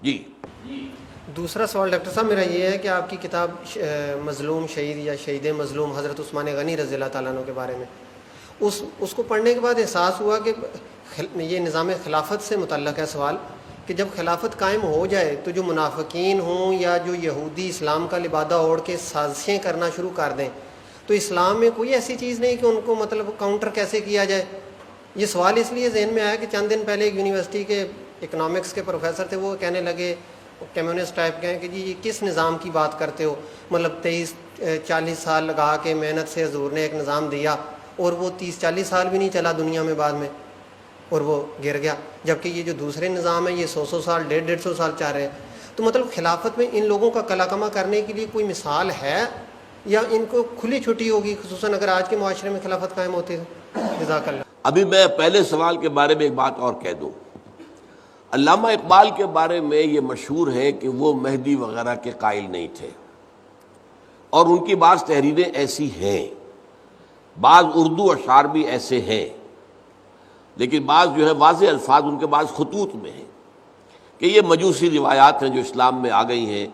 جی دوسرا سوال ڈاکٹر صاحب میرا یہ ہے کہ آپ کی کتاب مظلوم شہید یا شہید مظلوم حضرت عثمان غنی رضی اللہ تعالیٰ عنہ کے بارے میں، اس کو پڑھنے کے بعد احساس ہوا کہ یہ نظام خلافت سے متعلق ہے سوال، کہ جب خلافت قائم ہو جائے تو جو منافقین ہوں یا جو یہودی اسلام کا لبادہ اوڑھ کے سازشیں کرنا شروع کر دیں، تو اسلام میں کوئی ایسی چیز نہیں کہ ان کو مطلب کاؤنٹر کیسے کیا جائے؟ یہ سوال اس لیے ذہن میں آیا کہ چند دن پہلے ایک یونیورسٹی کے اکنامکس کے پروفیسر تھے، وہ کہنے لگے کمیونسٹ ٹائپ کے ہیں کہ جی یہ کس نظام کی بات کرتے ہو، مطلب 23-40 سال لگا کے محنت سے حضور نے ایک نظام دیا اور وہ 30-40 سال بھی نہیں چلا دنیا میں بعد میں، اور وہ گر گیا، جبکہ یہ جو دوسرے نظام ہیں یہ 100 سال 150 سال چل رہے ہیں۔ تو مطلب خلافت میں ان لوگوں کا کلاکما کرنے کے لیے کوئی مثال ہے یا ان کو کھلی چھٹی ہوگی، خصوصاً اگر آج کے معاشرے میں خلافت قائم ہوتی ہے؟ جزاک اللہ۔ ابھی میں پہلے سوال کے بارے میں ایک بات اور کہہ دوں۔ علامہ اقبال کے بارے میں یہ مشہور ہے کہ وہ مہدی وغیرہ کے قائل نہیں تھے، اور ان کی بعض تحریریں ایسی ہیں، بعض اردو اشعار بھی ایسے ہیں، لیکن بعض جو ہے واضح الفاظ ان کے بعض خطوط میں ہیں کہ یہ مجوسی روایات ہیں جو اسلام میں آ گئی ہیں،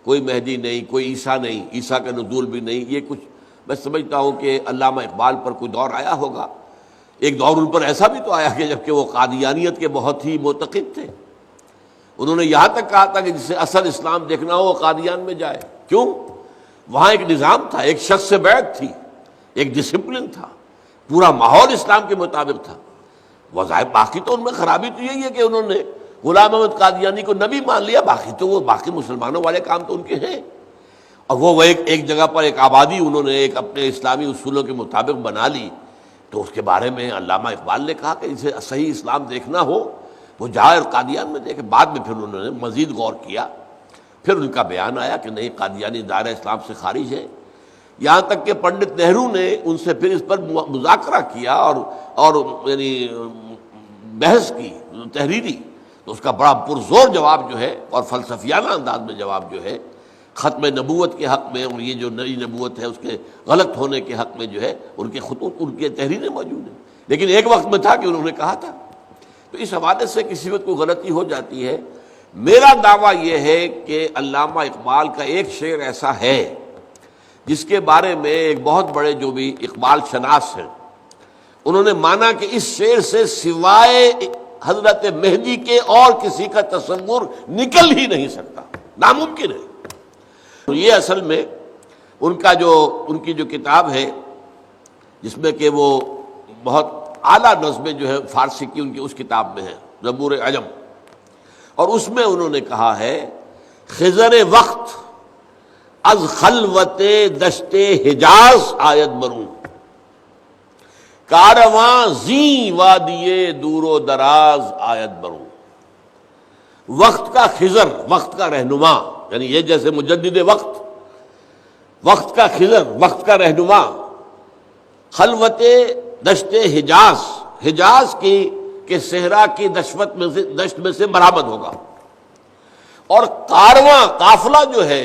کوئی مہدی نہیں، کوئی عیسیٰ نہیں، عیسیٰ کا نزول بھی نہیں۔ یہ کچھ میں سمجھتا ہوں کہ علامہ اقبال پر کوئی دور آیا ہوگا، ایک دور ان پر ایسا بھی تو آیا کہ جبکہ وہ قادیانیت کے بہت ہی معتقد تھے، انہوں نے یہاں تک کہا تھا کہ جسے اصل اسلام دیکھنا ہو وہ قادیان میں جائے۔ کیوں؟ وہاں ایک نظام تھا، ایک شخص سے بیعت تھی، ایک ڈسپلن تھا، پورا ماحول اسلام کے مطابق تھا۔ وظاہر باقی تو ان میں خرابی تو یہی ہے کہ انہوں نے غلام احمد قادیانی کو نبی مان لیا، باقی تو وہ باقی مسلمانوں والے کام تو ان کے ہیں، اور وہ ایک جگہ پر ایک آبادی انہوں نے ایک اپنے اسلامی اصولوں کے مطابق بنا لی۔ تو اس کے بارے میں علامہ اقبال نے کہا کہ جسے صحیح اسلام دیکھنا ہو وہ جائے اور قادیان میں دیکھے۔ بعد میں پھر انہوں نے مزید غور کیا، پھر ان کا بیان آیا کہ نہیں، قادیانی دائرہ اسلام سے خارج ہے، یہاں تک کہ پنڈت نہرو نے ان سے پھر اس پر مذاکرہ کیا اور یعنی بحث کی تحریری، تو اس کا بڑا پرزور جواب جو ہے اور فلسفیانہ انداز میں جواب جو ہے ختم نبوت کے حق میں، اور یہ جو نئی نبوت ہے اس کے غلط ہونے کے حق میں جو ہے ان کے خطوط، ان کی تحریریں موجود ہیں۔ لیکن ایک وقت میں تھا کہ انہوں نے کہا تھا، تو اس حوالے سے کسی وقت کوئی غلطی ہو جاتی ہے۔ میرا دعویٰ یہ ہے کہ علامہ اقبال کا ایک شعر ایسا ہے جس کے بارے میں ایک بہت بڑے جو بھی اقبال شناس ہیں انہوں نے مانا کہ اس شعر سے سوائے حضرت مہدی کے اور کسی کا تصور نکل ہی نہیں سکتا، ناممکن ہے۔ تو یہ اصل میں ان کی جو کتاب ہے جس میں کہ وہ بہت اعلیٰ نظمیں جو ہے فارسی کی ان کی اس کتاب میں ہے، زبور عجم، اور اس میں انہوں نے کہا ہے خضر وقت از خلوت دشت حجاز آید برون، کارواں زیں وادی دور و دراز آید برون۔ وقت کا خضر، وقت کا رہنما، یعنی یہ جیسے مجدد وقت، وقت کا خضر، وقت کا رہنما، خلوت دشت حجاز، حجاز کی کہ صحرا کی دشت میں سے برآمد ہوگا، اور کارواں قافلہ جو ہے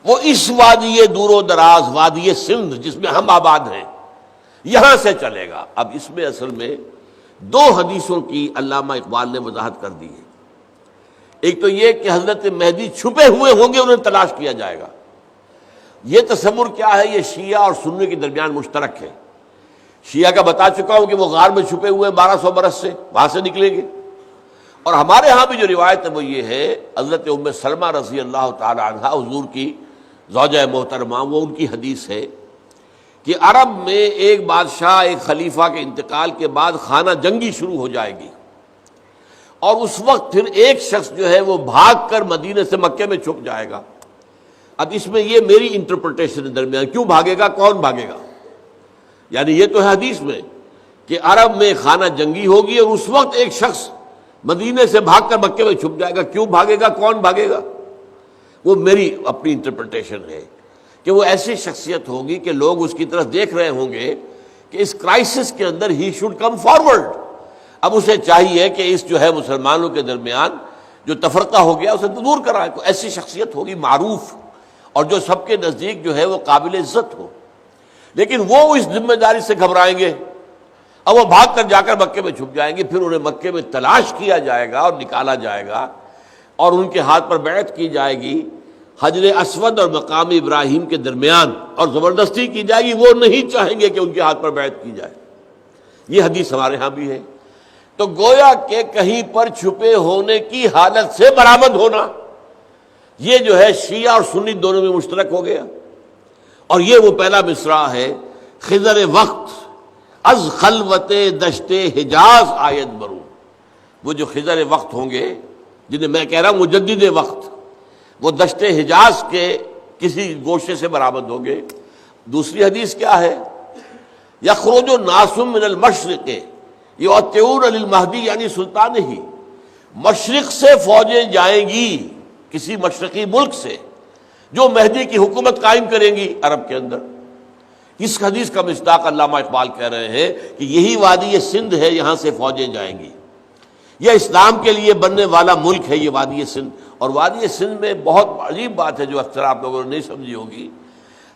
وہ اس وادی دور و دراز، وادی سندھ جس میں ہم آباد ہیں، یہاں سے چلے گا۔ اب اس میں اصل میں دو حدیثوں کی علامہ اقبال نے وضاحت کر دی ہے۔ ایک تو یہ کہ حضرت مہدی چھپے ہوئے ہوں گے، انہیں تلاش کیا جائے گا۔ یہ تصور کیا ہے؟ یہ شیعہ اور سنی کے درمیان مشترک ہے۔ شیعہ کا بتا چکا ہوں کہ وہ غار میں چھپے ہوئے 1200 برس سے وہاں سے نکلیں گے، اور ہمارے ہاں بھی جو روایت ہے وہ یہ ہے، حضرت ام سلمہ رضی اللہ تعالی عنہا حضور کی زوجہ محترمہ، وہ ان کی حدیث ہے کہ عرب میں ایک بادشاہ، ایک خلیفہ کے انتقال کے بعد خانہ جنگی شروع ہو جائے گی، اور اس وقت پھر ایک شخص جو ہے وہ بھاگ کر مدینے سے مکے میں چھپ جائے گا۔ اب اس میں یہ میری انٹرپریٹیشن درمیان، کیوں بھاگے گا، کون بھاگے گا؟ یعنی یہ تو ہے حدیث میں کہ عرب میں خانہ جنگی ہوگی اور اس وقت ایک شخص مدینے سے بھاگ کر مکے میں چھپ جائے گا، کیوں بھاگے گا، کون بھاگے گا؟ وہ میری اپنی انٹرپریٹیشن ہے کہ وہ ایسی شخصیت ہوگی کہ لوگ اس کی طرف دیکھ رہے ہوں گے کہ اس کرائسس کے اندر ہی شوڈ کم فارورڈ۔ اب اسے چاہیے کہ اس جو ہے مسلمانوں کے درمیان جو تفرقہ ہو گیا اسے دور کرائے، کوئی ایسی شخصیت ہوگی معروف اور جو سب کے نزدیک جو ہے وہ قابل عزت ہو۔ لیکن وہ اس ذمہ داری سے گھبرائیں گے، اب وہ بھاگ کر جا کر مکے میں چھپ جائیں گے، پھر انہیں مکے میں تلاش کیا جائے گا اور نکالا جائے گا۔ اور ان کے ہاتھ پر بیعت کی جائے گی حجر اسود اور مقام ابراہیم کے درمیان، اور زبردستی کی جائے گی، وہ نہیں چاہیں گے کہ ان کے ہاتھ پر بیعت کی جائے۔ یہ حدیث ہمارے ہاں بھی ہے۔ تو گویا کہ کہیں پر چھپے ہونے کی حالت سے برآمد ہونا، یہ جو ہے شیعہ اور سنی دونوں میں مشترک ہو گیا۔ اور یہ وہ پہلا مصرع ہے، خضر وقت از خلوت دشت حجاز آیت برو۔ وہ جو خضر وقت ہوں گے، جنہیں میں کہہ رہا ہوں مجدد وقت، وہ دشت حجاز کے کسی گوشے سے برآمد ہوں گے۔ دوسری حدیث کیا ہے؟ یخرج الناس من المشرق یؤتون للمہدی، یعنی سلطان ہی، مشرق سے فوجیں جائیں گی، کسی مشرقی ملک سے، جو مہدی کی حکومت قائم کریں گی عرب کے اندر۔ اس حدیث کا مصداق علامہ اقبال کہہ رہے ہیں کہ یہی وادی سندھ ہے، یہاں سے فوجیں جائیں گی، یہ اسلام کے لیے بننے والا ملک ہے یہ وادی سندھ۔ اور وادی سندھ میں بہت عجیب بات ہے جو اکثر آپ لوگوں نے نہیں سمجھی ہوگی،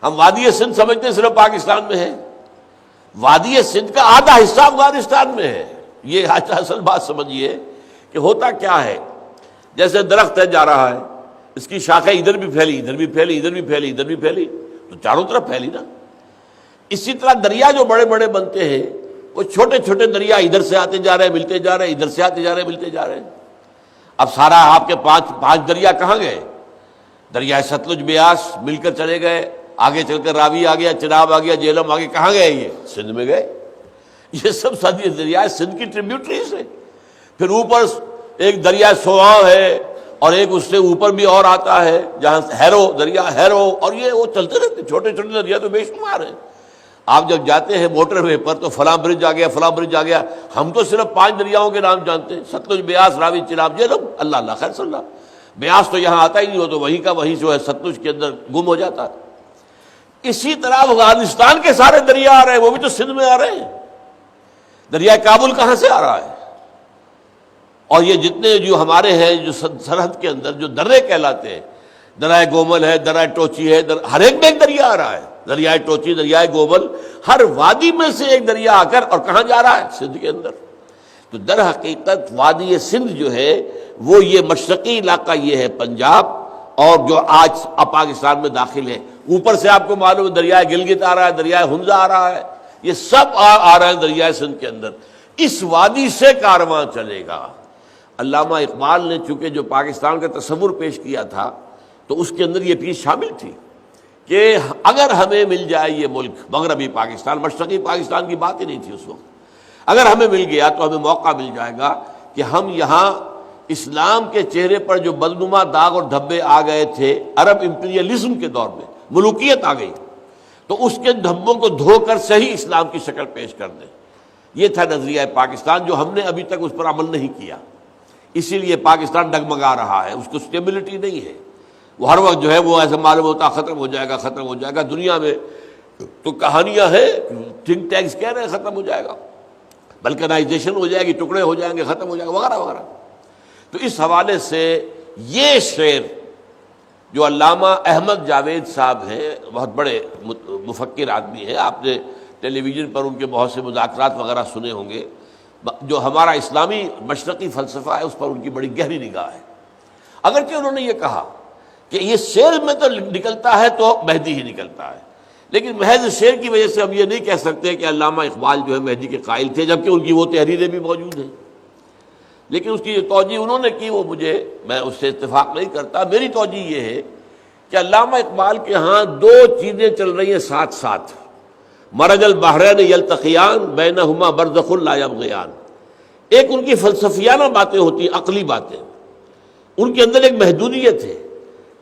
ہم وادی سندھ سمجھتے ہیں صرف پاکستان میں ہے، وادی سندھ کا آدھا حصہ افغانستان میں ہے۔ یہ اصل بات سمجھیے کہ ہوتا کیا ہے، جیسے درخت ہے جا رہا ہے، اس کی شاخیں ادھر بھی پھیلی، ادھر بھی پھیلی، ادھر بھی پھیلی، ادھر بھی پھیلی، تو چاروں طرف پھیلی نا۔ اسی طرح دریا جو بڑے بڑے بنتے ہیں، وہ چھوٹے چھوٹے دریا ادھر سے آتے جا رہے ہیں، ملتے جا رہے ہیں، ادھر سے آتے جا رہے ہیں، ملتے جا رہے ہیں۔ اب سارا آپ کے پانچ دریا کہاں گئے؟ دریائے ستلج بیاس مل کر چلے گئے، آگے چل کر راوی آ گیا، چناب آ گیا، جہلم آ گیا، کہاں گئے؟ یہ سندھ میں گئے۔ یہ سب دریائے سندھ کی ٹریبیوٹریز ہیں۔ پھر اوپر ایک دریائے سواں ہے، اور ایک اس سے اوپر بھی اور آتا ہے جہاں ہیرو، دریا ہیرو، اور یہ وہ چلتے رہتے، چھوٹے چھوٹے دریا تو بے شمار ہیں۔ آپ جب جاتے ہیں موٹر وے پر تو فلاں برج آ گیا، فلاں برج آ گیا، ہم تو صرف 5 دریاؤں کے نام جانتے ہیں، ستلج، بیاس، راوی، چناب، جہلم، اللہ اللہ خیر صلی اللہ۔ بیاس تو یہاں آتا ہی نہیں، ہو تو وہیں کا وہیں جو ہے ستلج کے اندر گم ہو جاتا ہے۔ اسی طرح افغانستان کے سارے دریا آ رہے ہیں، وہ بھی تو سندھ میں آ رہے ہیں۔ دریائے کابل کہاں سے آ رہا ہے؟ اور یہ جتنے جو ہمارے ہیں جو سرحد کے اندر جو درے کہلاتے ہیں، دریائے گومل ہے، دریائے ٹوچی ہے، ہر ایک میں ایک دریا آ رہا ہے، دریائے ٹوچی، دریائے گومل، ہر وادی میں سے ایک دریا آ کر اور کہاں جا رہا ہے؟ سندھ کے اندر۔ تو در حقیقت وادی سندھ جو ہے وہ یہ مشرقی علاقہ یہ ہے پنجاب، اور جو آج پاکستان میں داخل ہے۔ اوپر سے آپ کو معلوم ہے دریائے گلگت آ رہا ہے، دریائے ہنزہ آ رہا ہے، یہ سب آ رہے ہیں دریائے سندھ کے اندر۔ اس وادی سے کارواں چلے گا۔ علامہ اقبال نے چونکہ جو پاکستان کا تصور پیش کیا تھا تو اس کے اندر یہ چیز شامل تھی کہ اگر ہمیں مل جائے یہ ملک، مغربی پاکستان، مشرقی پاکستان کی بات ہی نہیں تھی اس وقت، اگر ہمیں مل گیا تو ہمیں موقع مل جائے گا کہ ہم یہاں اسلام کے چہرے پر جو بدنما داغ اور دھبے آ گئے تھے عرب امپیریلزم کے دور میں، ملوکیت آ گئی، تو اس کے دھبوں کو دھو کر صحیح اسلام کی شکل پیش کر دیں۔ یہ تھا نظریہ پاکستان، جو ہم نے ابھی تک اس پر عمل نہیں کیا، اسی لیے پاکستان ڈگمگا رہا ہے، اس کو سٹیبلٹی نہیں ہے۔ وہ ہر وقت جو ہے وہ ایسا معلوم ہوتا ختم ہو جائے گا، ختم ہو جائے گا۔ دنیا میں تو کہانیاں ہیں، تھنک ٹینکس کہہ رہے ہیں ختم ہو جائے گا، بلکنائزیشن ہو جائے گی، ٹکڑے ہو جائیں گے، ختم ہو جائے گا، وغیرہ وغیرہ۔ تو اس حوالے سے یہ شعر جو علامہ احمد جاوید صاحب ہیں، بہت بڑے مفکر آدمی ہیں، آپ نے ٹیلی ویژن پر ان کے بہت سے مذاکرات وغیرہ سنے ہوں گے، جو ہمارا اسلامی مشرقی فلسفہ ہے اس پر ان کی بڑی گہری نگاہ ہے۔ اگرچہ انہوں نے یہ کہا کہ یہ شعر میں تو نکلتا ہے تو مہدی ہی نکلتا ہے، لیکن محض شعر کی وجہ سے ہم یہ نہیں کہہ سکتے کہ علامہ اقبال جو ہے مہدی کے قائل تھے، جبکہ ان کی وہ تحریریں بھی موجود ہیں۔ لیکن اس کی جو توجہ انہوں نے کی وہ میں اس سے اتفاق نہیں کرتا۔ میری توجہ یہ ہے کہ علامہ اقبال کے ہاں 2 چیزیں چل رہی ہیں ساتھ ساتھ، مرج البحرین یلتقیان بینہما برزخ لا یبغیان۔ ایک ان کی فلسفیانہ باتیں ہوتی ہیں، عقلی باتیں، ان کے اندر ایک محدودیت ہے،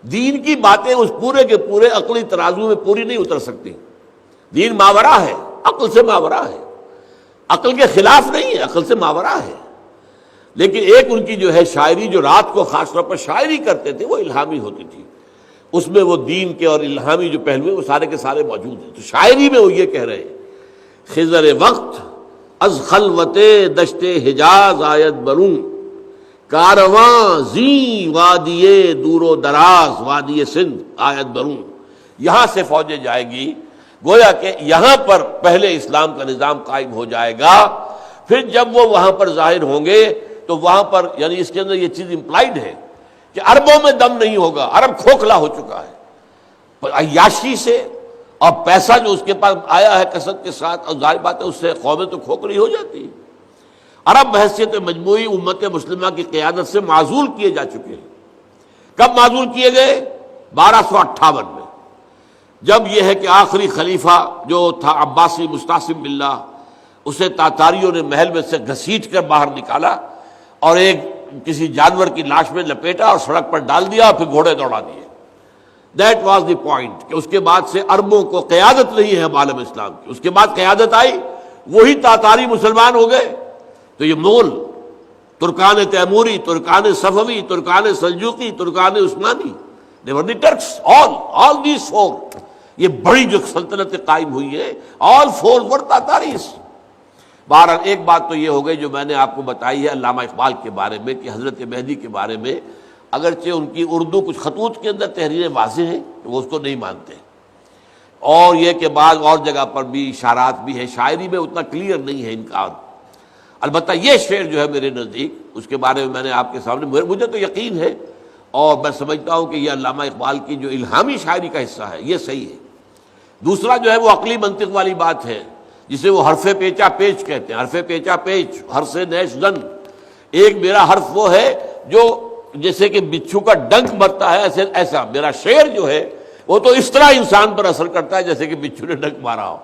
دین کی باتیں اس پورے کے پورے عقلی ترازو میں پوری نہیں اتر سکتی۔ دین ماورا ہے، عقل سے ماورا ہے، عقل کے خلاف نہیں ہے، عقل سے ماورا ہے۔ لیکن ایک ان کی جو ہے شاعری، جو رات کو خاص طور پر شاعری کرتے تھے، وہ الہامی ہوتی تھی، اس میں وہ دین کے اور الہامی جو پہلو ہیں وہ سارے کے سارے موجود ہیں۔ تو شاعری میں وہ یہ کہہ رہے ہیں، خضر وقت از خلوت دشت حجاز آیت بروں، کارواں زی وادی دور و دراز وادی سندھ آیت بروں۔ یہاں سے فوجیں جائے گی، گویا کہ یہاں پر پہلے اسلام کا نظام قائم ہو جائے گا، پھر جب وہ وہاں پر ظاہر ہوں گے تو وہاں پر، یعنی اس کے اندر یہ چیز امپلائڈ ہے کہ عربوں میں دم نہیں ہوگا، عرب کھوکھلا ہو چکا ہے عیاشی سے، اور پیسہ جو اس کے پاس آیا ہے کثرت کے ساتھ، اور ظاہر بات ہے اس سے قومیں تو کھوکھلی ہو جاتی ہیں۔ عرب بحیثیت مجموعی امت مسلمہ کی قیادت سے معزول کیے جا چکے ہیں۔ کب معزول کیے گئے؟ 1258 میں، جب یہ ہے کہ آخری خلیفہ جو تھا عباسی مستعصم باللہ، اسے تاتاریوں نے محل میں سے گھسیٹ کر باہر نکالا اور ایک کسی جانور کی لاش میں لپیٹا اور سڑک پر ڈال دیا اور پھر گھوڑے دوڑا دیے۔ دیٹ واز دی پوائنٹ کہ اس کے بعد سے عربوں کو قیادت نہیں ہے عالم اسلام کی۔ اس کے بعد قیادت آئی، وہی تاتاری مسلمان ہو گئے۔ تو یہ Mughal, Terken Timuri, Terken صفوی، Terken Seljuqi, Terken Usmani, they were the Turks, all these four، یہ بڑی جو سلطنت قائم ہوئی ہے، all four were تاتاریز۔ بہرحال ایک بات تو یہ ہو گئی جو میں نے آپ کو بتائی ہے علامہ اقبال کے بارے میں، کہ حضرت مہدی کے بارے میں اگرچہ ان کی اردو کچھ خطوط کے اندر تحریریں واضح ہیں تو وہ اس کو نہیں مانتے، اور یہ کہ بعض اور جگہ پر بھی اشارات بھی ہیں، شاعری میں اتنا کلیئر نہیں ہے ان کا۔ البتہ یہ شعر جو ہے میرے نزدیک، اس کے بارے میں میں نے آپ کے سامنے، مجھے تو یقین ہے اور میں سمجھتا ہوں کہ یہ علامہ اقبال کی جو الہامی شاعری کا حصہ ہے یہ صحیح ہے۔ دوسرا جو ہے وہ عقلی منطق والی بات ہے، جسے وہ حرف پیچا پیچ کہتے ہیں، حرف پیچا پیچ، حرف نیش زن۔ ایک میرا حرف وہ ہے جو جیسے کہ بچھو کا ڈنک مرتا ہے، ایسا میرا شعر جو ہے وہ تو اس طرح انسان پر اثر کرتا ہے جیسے کہ بچھو نے ڈنک مارا ہو۔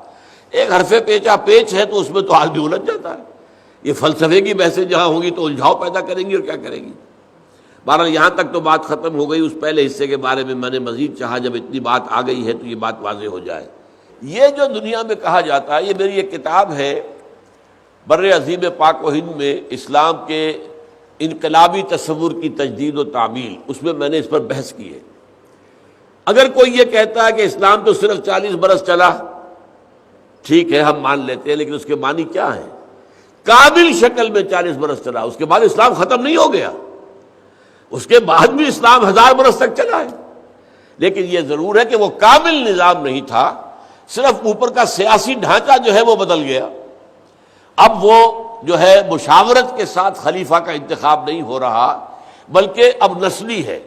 ایک حرف پیچا پیچ ہے تو اس میں تو آدمی الجھ جاتا ہے۔ یہ فلسفے کی بحثیں جہاں ہوں گی تو الجھاؤ پیدا کریں گی اور کیا کریں گی۔ بہرحال یہاں تک تو بات ختم ہو گئی۔ اس پہلے حصے کے بارے میں میں نے مزید چاہا، جب اتنی بات آ گئی ہے تو یہ بات واضح ہو جائے۔ یہ جو دنیا میں کہا جاتا ہے، یہ میری ایک کتاب ہے بر عظیم پاک و ہند میں اسلام کے انقلابی تصور کی تجدید و تعمیل، اس میں نے اس پر بحث کی ہے۔ اگر کوئی یہ کہتا ہے کہ اسلام تو صرف 40 برس چلا، ٹھیک ہے ہم مان لیتے ہیں، لیکن اس کے معنی کیا ہے؟ کامل شکل میں 40 برس چلا، اس کے بعد اسلام ختم نہیں ہو گیا، اس کے بعد بھی اسلام 1000 برس تک چلا ہے، لیکن یہ ضرور ہے کہ وہ کامل نظام نہیں تھا، صرف اوپر کا سیاسی ڈھانچہ جو ہے وہ بدل گیا۔ اب وہ جو ہے مشاورت کے ساتھ خلیفہ کا انتخاب نہیں ہو رہا، بلکہ اب نسلی ہے،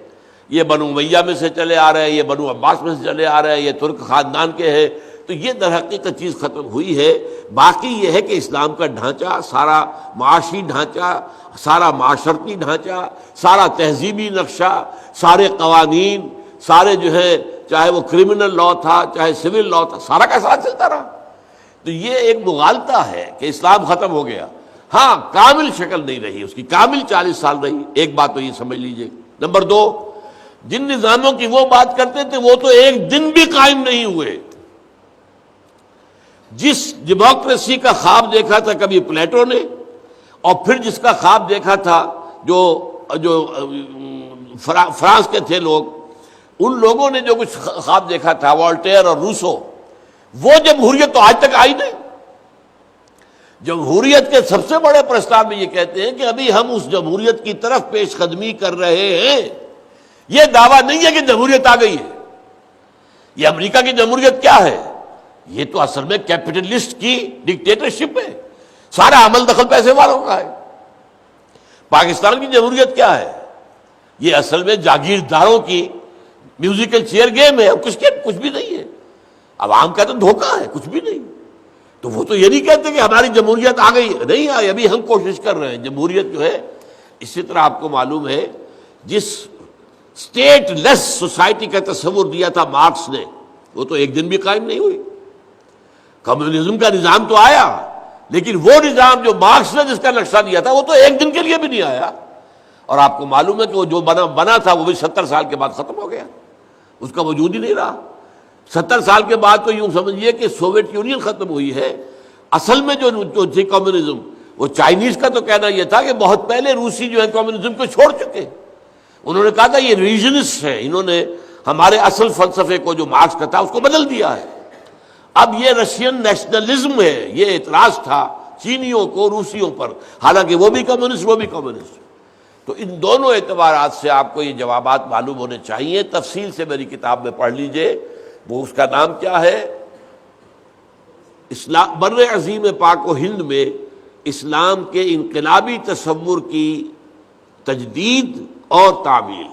یہ بنو امیہ میں سے چلے آ رہے ہیں، یہ بنو عباس میں سے چلے آ رہے ہیں، یہ ترک خاندان کے ہیں، تو یہ در حقیقت چیز ختم ہوئی ہے۔ باقی یہ ہے کہ اسلام کا ڈھانچہ، سارا معاشی ڈھانچہ، سارا معاشرتی ڈھانچہ، سارا تہذیبی نقشہ، سارے قوانین، سارے جو ہے چاہے وہ کرمنل لا تھا چاہے سول لا تھا، سارا کا ساتھ چلتا رہا۔ تو یہ ایک مغالطہ ہے کہ اسلام ختم ہو گیا۔ ہاں کامل شکل نہیں رہی اس کی، کامل 40 سال رہی، ایک بات تو یہ سمجھ لیجئے۔ نمبر 2، جن نظاموں کی وہ بات کرتے تھے وہ تو ایک دن بھی قائم نہیں ہوئے۔ جس ڈیموکریسی کا خواب دیکھا تھا کبھی پلیٹو نے، اور پھر جس کا خواب دیکھا تھا جو فرانس کے تھے لوگ، ان لوگوں نے جو کچھ خواب دیکھا تھا، والٹیر اور روسو، وہ جمہوریت تو آج تک آئی نہیں۔ جمہوریت کے سب سے بڑے پرستار میں یہ کہتے ہیں کہ ابھی ہم اس جمہوریت کی طرف پیش قدمی کر رہے ہیں۔ یہ دعویٰ نہیں ہے کہ جمہوریت آ گئی ہے۔ یہ امریکہ کی جمہوریت کیا ہے؟ یہ تو اصل میں کیپٹلسٹ کی ڈکٹیٹرشپ ہے، سارا عمل دخل پیسے والوں کا ہے۔ پاکستان کی جمہوریت کیا ہے؟ یہ اصل میں جاگیرداروں کی میوزیکل چیئر گیم ہے، کچھ بھی نہیں ہے۔ عوام کا تو دھوکہ ہے، کچھ بھی نہیں۔ تو وہ تو یہ نہیں کہتے کہ ہماری جمہوریت آ گئی، نہیں آئی، ابھی ہم کوشش کر رہے ہیں۔ جمہوریت جو ہے، اسی طرح آپ کو معلوم ہے جس اسٹیٹ لیس سوسائٹی کا تصور دیا تھا مارکس نے، وہ تو ایک دن بھی قائم نہیں ہوئی۔ کمیونزم کا نظام تو آیا، لیکن وہ نظام جو مارکس نے جس کا نقشہ دیا تھا وہ تو ایک دن کے لیے بھی نہیں آیا۔ اور آپ کو معلوم ہے کہ وہ جو بنا تھا وہ بھی 70 سال کے بعد ختم ہو گیا، اس کا وجود ہی نہیں رہا۔ 70 سال کے بعد تو یوں سمجھیے کہ سوویت یونین ختم ہوئی ہے۔ اصل میں جو تھی کمیونزم، وہ چائنیز کا تو کہنا یہ تھا کہ بہت پہلے روسی جو ہے کمیونزم کو چھوڑ چکے۔ انہوں نے کہا تھا یہ ریجنسٹ ہے، انہوں نے ہمارے اصل فلسفے کو جو مارکس کا تھا اس کو بدل دیا ہے۔ اب یہ رشین نیشنلزم ہے، یہ اعتراض تھا چینیوں کو روسیوں پر، حالانکہ وہ بھی کمیونسٹ وہ بھی کمیونسٹ۔ تو ان دونوں اعتبارات سے آپ کو یہ جوابات معلوم ہونے چاہیے۔ تفصیل سے میری کتاب میں پڑھ لیجئے، وہ اس کا نام کیا ہے؟ اسلام بر عظیم پاک و ہند میں اسلام کے انقلابی تصور کی تجدید اور تعمیل۔